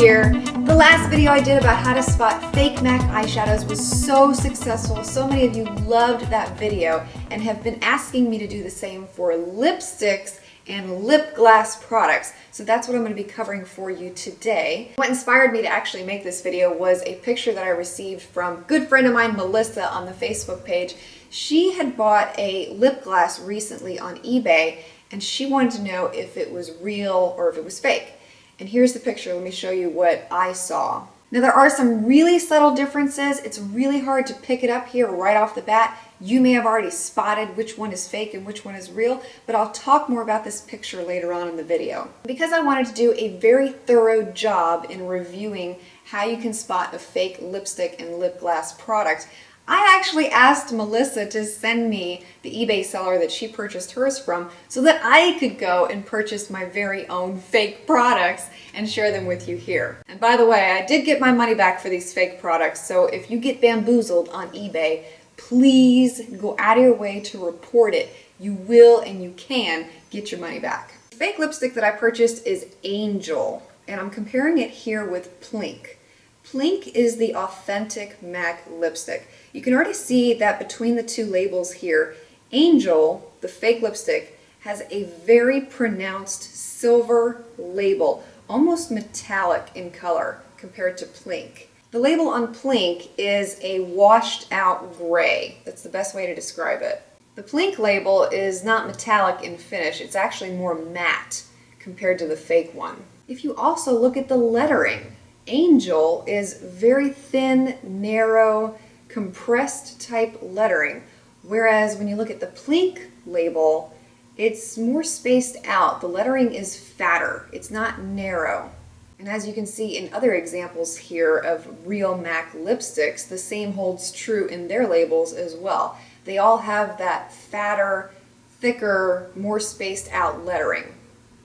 here. The last video I did about how to spot fake MAC eyeshadows was so successful. So many of you loved that video and have been asking me to do the same for lipsticks and lip glass products. So that's what I'm going to be covering for you today. What inspired me to actually make this video was a picture that I received from a good friend of mine, Melissa, on the Facebook page. She had bought a lip glass recently on eBay and she wanted to know if it was real or if it was fake. And here's the picture. Let me show you what I saw. Now there are some really subtle differences. It's really hard to pick it up here right off the bat. You may have already spotted which one is fake and which one is real, but I'll talk more about this picture later on in the video. Because I wanted to do a very thorough job in reviewing how you can spot a fake lipstick and lip glass product, I actually asked Melissa to send me the eBay seller that she purchased hers from so that I could go and purchase my very own fake products and share them with you here. And by the way, I did get my money back for these fake products, so if you get bamboozled on eBay, please go out of your way to report it. You will and you can get your money back. The fake lipstick that I purchased is Angel, and I'm comparing it here with Plink. Plink is the authentic MAC lipstick. You can already see that between the two labels here, Angel, the fake lipstick, has a very pronounced silver label, almost metallic in color compared to Plink. The label on Plink is a washed out gray. That's the best way to describe it. The Plink label is not metallic in finish, it's actually more matte compared to the fake one. If you also look at the lettering, Angel is very thin, narrow, compressed type lettering, whereas when you look at the Plink label, it's more spaced out. The lettering is fatter, it's not narrow. And as you can see in other examples here of real MAC lipsticks, the same holds true in their labels as well. They all have that fatter, thicker, more spaced out lettering.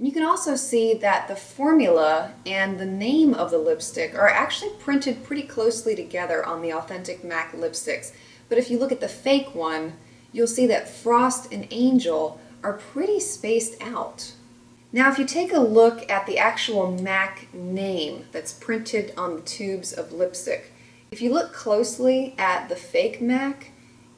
You can also see that the formula and the name of the lipstick are actually printed pretty closely together on the authentic MAC lipsticks. But if you look at the fake one, you'll see that Frost and Angel are pretty spaced out. Now if you take a look at the actual MAC name that's printed on the tubes of lipstick, if you look closely at the fake MAC,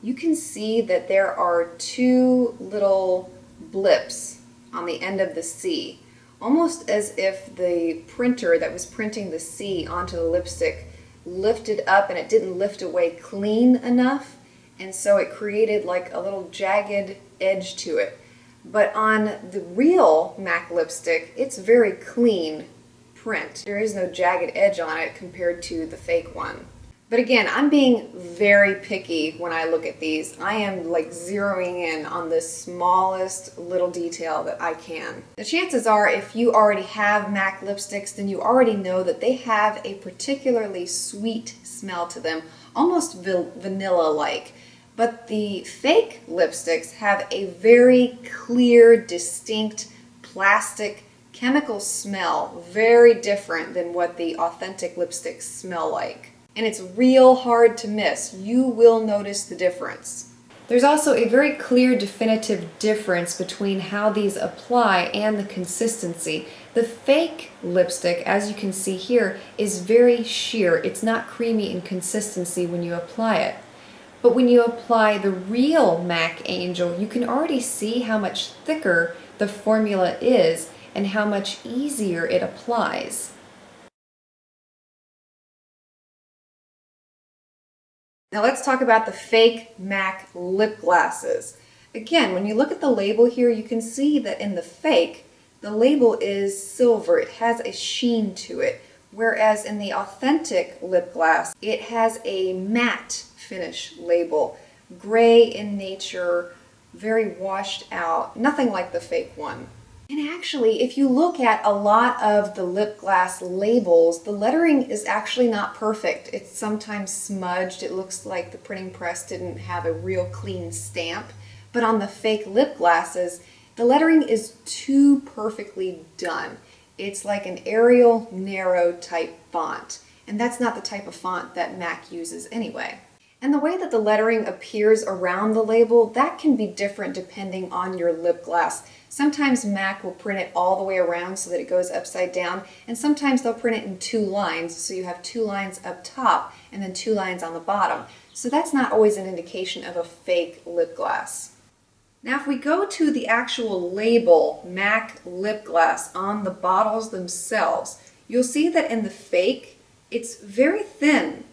you can see that there are two little blips on the end of the C, almost as if the printer that was printing the C onto the lipstick lifted up and it didn't lift away clean enough, and so it created like a little jagged edge to it. But on the real MAC lipstick, it's very clean print. There is no jagged edge on it compared to the fake one. But again, I'm being very picky when I look at these. I am like zeroing in on the smallest little detail that I can. The chances are if you already have MAC lipsticks, then you already know that they have a particularly sweet smell to them, almost vanilla-like. But the fake lipsticks have a very clear, distinct, plastic, chemical smell, very different than what the authentic lipsticks smell like. And it's real hard to miss. You will notice the difference. There's also a very clear, definitive difference between how these apply and the consistency. The fake lipstick, as you can see here, is very sheer. It's not creamy in consistency when you apply it. But when you apply the real MAC Angel, you can already see how much thicker the formula is and how much easier it applies. Now let's talk about the fake MAC lip glasses. Again, when you look at the label here, you can see that in the fake, the label is silver. It has a sheen to it. Whereas in the authentic lip glass, it has a matte finish label. Gray in nature, very washed out, nothing like the fake one. And actually, if you look at a lot of the lip glass labels, the lettering is actually not perfect. It's sometimes smudged. It looks like the printing press didn't have a real clean stamp. But on the fake lip glasses, the lettering is too perfectly done. It's like an Arial narrow type font. And that's not the type of font that MAC uses anyway. And the way that the lettering appears around the label, that can be different depending on your lip glass. Sometimes MAC will print it all the way around so that it goes upside down, and sometimes they'll print it in 2 lines, so you have 2 lines up top and then 2 lines on the bottom. So that's not always an indication of a fake lip glass. Now if we go to the actual label, MAC lip glass, on the bottles themselves, you'll see that in the fake, it's very thin,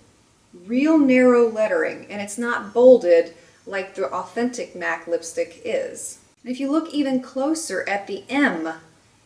real narrow lettering, and it's not bolded like the authentic MAC lipstick is. And if you look even closer at the M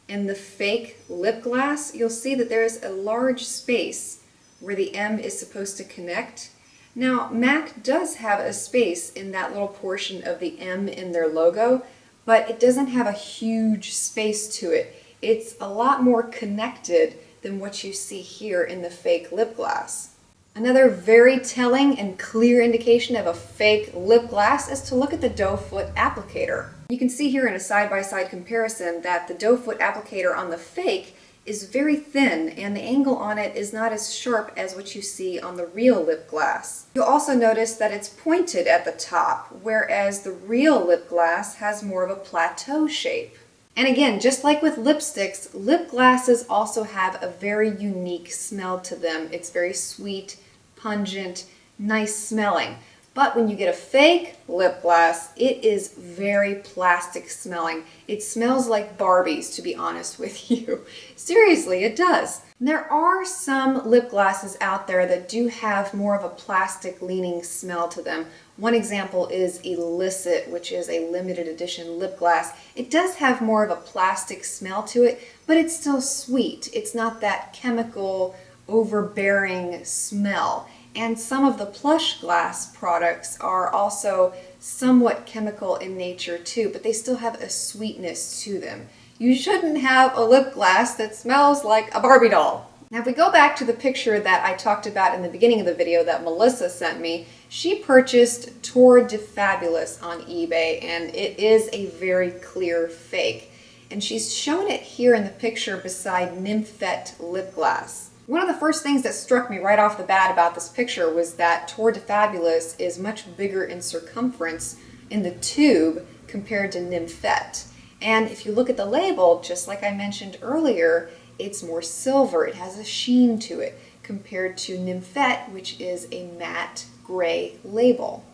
in the fake lip glass, you'll see that there's a large space where the M is supposed to connect. Now, MAC does have a space in that little portion of the M in their logo, but it doesn't have a huge space to it. It's a lot more connected than what you see here in the fake lip glass. Another very telling and clear indication of a fake lip glass is to look at the doe foot applicator. You can see here in a side-by-side comparison that the doe foot applicator on the fake is very thin, and the angle on it is not as sharp as what you see on the real lip glass. You'll also notice that it's pointed at the top, whereas the real lip glass has more of a plateau shape. And again, just like with lipsticks, lip glasses also have a very unique smell to them. It's very sweet, pungent, nice smelling. But when you get a fake lip gloss, it is very plastic smelling. It smells like Barbies, to be honest with you. Seriously, it does. There are some lip glosses out there that do have more of a plastic leaning smell to them. One example is Illicit, which is a limited edition lip gloss. It does have more of a plastic smell to it, but it's still sweet. It's not that chemical, overbearing smell. And some of the Plush Glass products are also somewhat chemical in nature too, but they still have a sweetness to them. You shouldn't have a lip gloss that smells like a Barbie doll. Now if we go back to the picture that I talked about in the beginning of the video that Melissa sent me, she purchased Tour de Fabulous on eBay, and it is a very clear fake. And she's shown it here in the picture beside Nymphette lip gloss. One of the first things that struck me right off the bat about this picture was that Tour de Fabulous is much bigger in circumference in the tube compared to Nymphette. And if you look at the label, just like I mentioned earlier, it's more silver. It has a sheen to it compared to Nymphette, which is a matte gray label.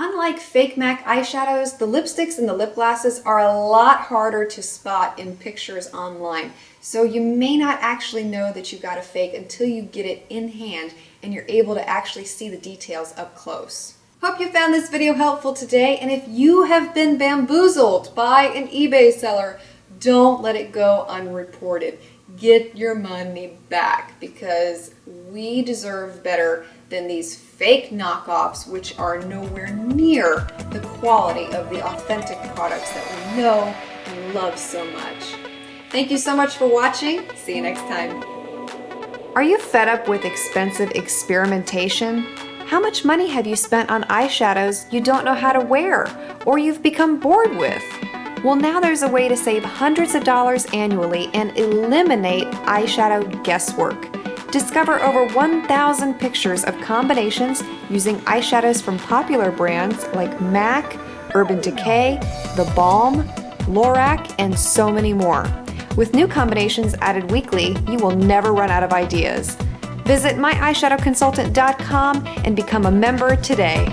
Unlike fake MAC eyeshadows, the lipsticks and the lip glosses are a lot harder to spot in pictures online. So you may not actually know that you got a fake until you get it in hand and you're able to actually see the details up close. Hope you found this video helpful today, and if you have been bamboozled by an eBay seller, don't let it go unreported. Get your money back, because we deserve better than these fake knockoffs, which are nowhere near the quality of the authentic products that we know and love so much. Thank you so much for watching. See you next time. Are you fed up with expensive experimentation? How much money have you spent on eyeshadows you don't know how to wear, or you've become bored with? Well, now there's a way to save hundreds of dollars annually and eliminate eyeshadow guesswork. Discover over 1,000 pictures of combinations using eyeshadows from popular brands like MAC, Urban Decay, The Balm, Lorac, and so many more. With new combinations added weekly, you will never run out of ideas. Visit myeyeshadowconsultant.com and become a member today.